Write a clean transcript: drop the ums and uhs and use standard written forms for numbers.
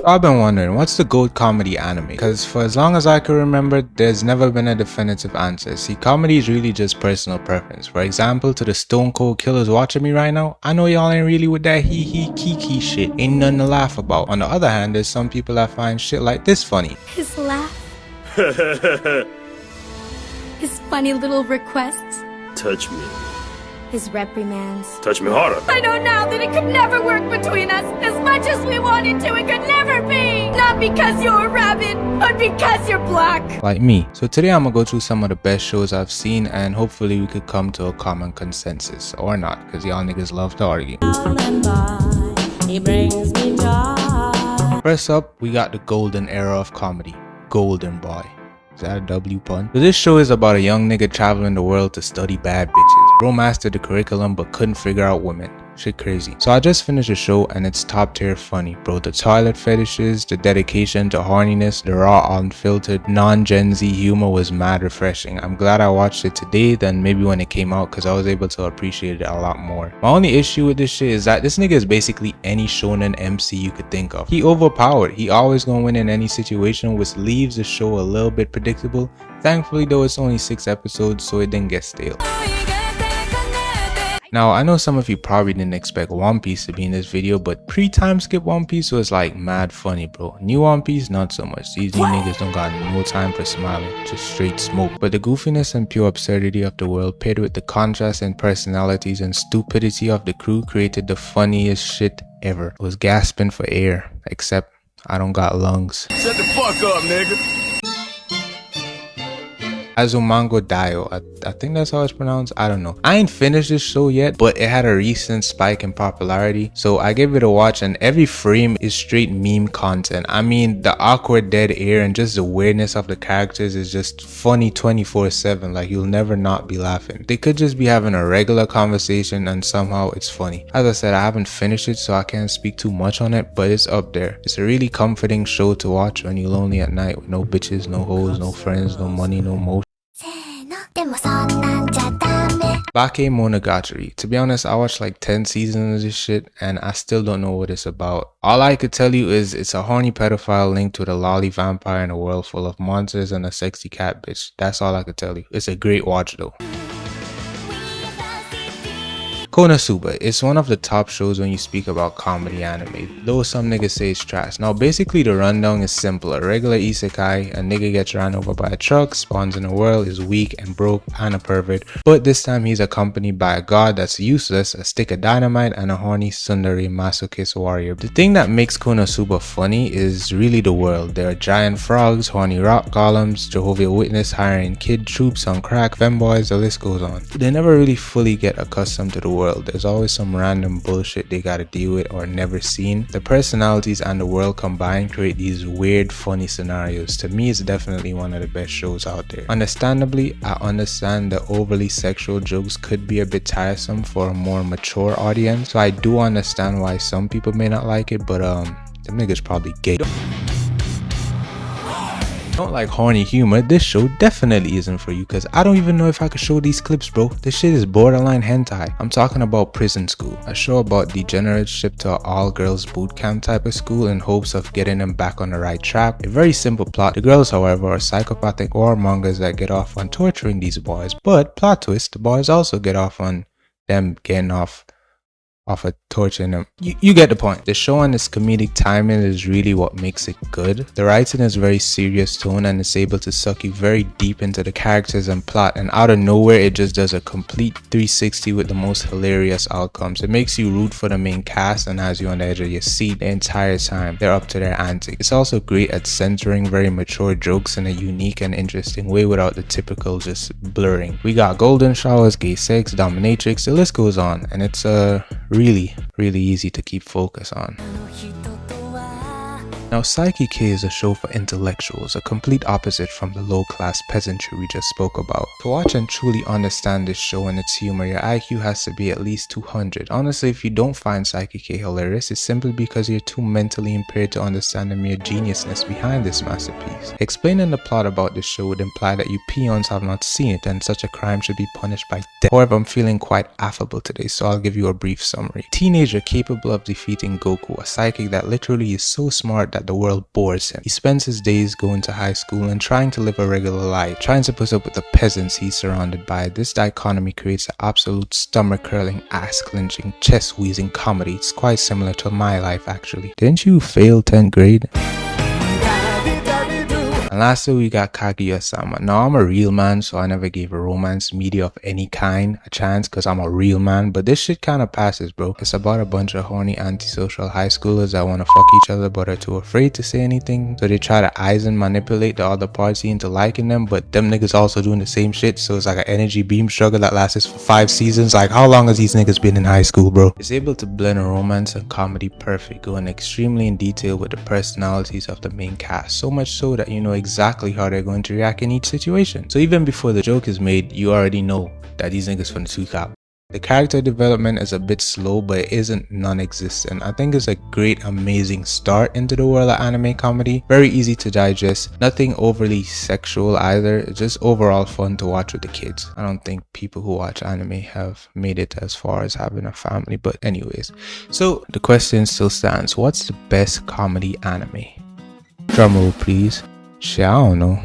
I've been wondering, what's the GOAT comedy anime? Because for as long as I can remember, there's never been a definitive answer. See, comedy is really just personal preference. For example, to the stone cold killers watching me right now, I know y'all ain't really with that hee hee kiki shit. Ain't nothing to laugh about. On the other hand, there's some people that find shit like this funny. His laugh. His funny little requests. Touch me. His reprimands. Touch me harder. I know now that it could never work between us. As much as we wanted to, it could never be. Not because you're a rabbit, but because you're black. Like me. So today I'm gonna go through some of the best shows I've seen and hopefully we could come to a common consensus. Or not, because y'all niggas love to argue. First up, we got the golden era of comedy. Golden Boy. Is that a W pun? So this show is about a young nigga traveling the world to study bad bitches. Bro mastered the curriculum but couldn't figure out women. Shit crazy. So I just finished the show and it's top tier funny, bro. The toilet fetishes, the dedication to horniness, the raw, unfiltered, non-Gen Z humor was mad refreshing. I'm glad I watched it today than maybe when it came out because I was able to appreciate it a lot more. My only issue with this shit is that this nigga is basically any shonen MC you could think of. He overpowered. He always gonna win in any situation, which leaves the show a little bit predictable. Thankfully though, it's only 6 episodes so it didn't get stale. Now, I know some of you probably didn't expect One Piece to be in this video, but pre-time skip One Piece was like mad funny, bro. New One Piece, not so much. These new niggas don't got no time for smiling, just straight smoke. But the goofiness and pure absurdity of the world paired with the contrast in personalities and stupidity of the crew created the funniest shit ever. I was gasping for air, except I don't got lungs. Shut the fuck up, nigga. Azumango Daio, I think that's how it's pronounced. I don't know. I ain't finished this show yet, but it had a recent spike in popularity, so I gave it a watch and every frame is straight meme content. I mean, the awkward dead air and just the weirdness of the characters is just funny 24/7. Like, you'll never not be laughing. They could just be having a regular conversation and somehow it's funny. As I said, I haven't finished it, so I can't speak too much on it, but it's up there. It's a really comforting show to watch when you're lonely at night with no bitches, no hoes, no friends, no money, no motion. Bakemonogatari. To be honest, I watched like 10 seasons of this shit and I still don't know what it's about. All I could tell you is it's a horny pedophile linked with a lolly vampire in a world full of monsters and a sexy cat bitch. That's all I could tell you. It's a great watch though. Konosuba. It's one of the top shows when you speak about comedy anime, though some niggas say it's trash. Now basically the rundown is simple. A regular isekai, a nigga gets ran over by a truck, spawns in a world, is weak and broke and a pervert, but this time he's accompanied by a god that's useless, a stick of dynamite, and a horny tsundere masochist warrior. The thing that makes Konosuba funny is really the world. There are giant frogs, horny rock golems, Jehovah's Witness hiring kid troops on crack, femboys, the list goes on. They never really fully get accustomed to the world. There's always some random bullshit they gotta deal with or never seen. The personalities and the world combined create these weird funny scenarios. To me, it's definitely one of the best shows out there. Understandably, I understand the overly sexual jokes could be a bit tiresome for a more mature audience, so I do understand why some people may not like it, but them niggas probably gay. Don't like horny humor, this show definitely isn't for you because I don't even know if I could show these clips, bro. This shit is borderline hentai. I'm talking about Prison School, a show about degenerates shipped to an all-girls boot camp type of school in hopes of getting them back on the right track. A very simple plot. The girls, however, are psychopathic warmongers that get off on torturing these boys, but plot twist, the boys also get off on them getting off of torturing them. You get the point. The show and its comedic timing is really what makes it good. The writing is very serious tone and it's able to suck you very deep into the characters and plot, and out of nowhere it just does a complete 360 with the most hilarious outcomes. It makes you root for the main cast and has you on the edge of your seat the entire time. They're up to their antics. It's also great at centering very mature jokes in a unique and interesting way without the typical just blurring. We got golden showers, gay sex, dominatrix, the list goes on, and it's really easy to keep focus on. Now, Psyche K is a show for intellectuals, a complete opposite from the low-class peasantry we just spoke about. To watch and truly understand this show and its humor, your IQ has to be at least 200. Honestly, if you don't find Psyche K hilarious, it's simply because you're too mentally impaired to understand the mere geniusness behind this masterpiece. Explaining the plot about this show would imply that you peons have not seen it and such a crime should be punished by death. However, I'm feeling quite affable today, so I'll give you a brief summary. Teenager capable of defeating Goku, a psychic that literally is so smart that that the world bores him. He spends his days going to high school and trying to live a regular life, trying to put up with the peasants he's surrounded by. This dichotomy creates an absolute stomach-curling, ass-clenching, chest-wheezing comedy. It's quite similar to my life actually. Didn't you fail 10th grade? And lastly, we got Kaguya-sama. Now, I'm a real man, so I never gave a romance media of any kind a chance because I'm a real man, but this shit kind of passes, bro. It's about a bunch of horny antisocial high schoolers that want to fuck each other but are too afraid to say anything, so they try to eyes and manipulate the other party into liking them, but them niggas also doing the same shit, so it's like an energy beam struggle that lasts for 5 seasons. Like, how long has these niggas been in high school, bro? It's able to blend romance and comedy perfect, going extremely in detail with the personalities of the main cast, so much so that you know exactly how they're going to react in each situation. So even before the joke is made, you already know that these niggas finna tweak out. The character development is a bit slow, but it isn't non-existent. I think it's a great, amazing start into the world of anime comedy. Very easy to digest, nothing overly sexual either. It's just overall fun to watch with the kids. I don't think people who watch anime have made it as far as having a family, but anyways. So the question still stands, what's the best comedy anime? Drumroll please. Shit, I don't know.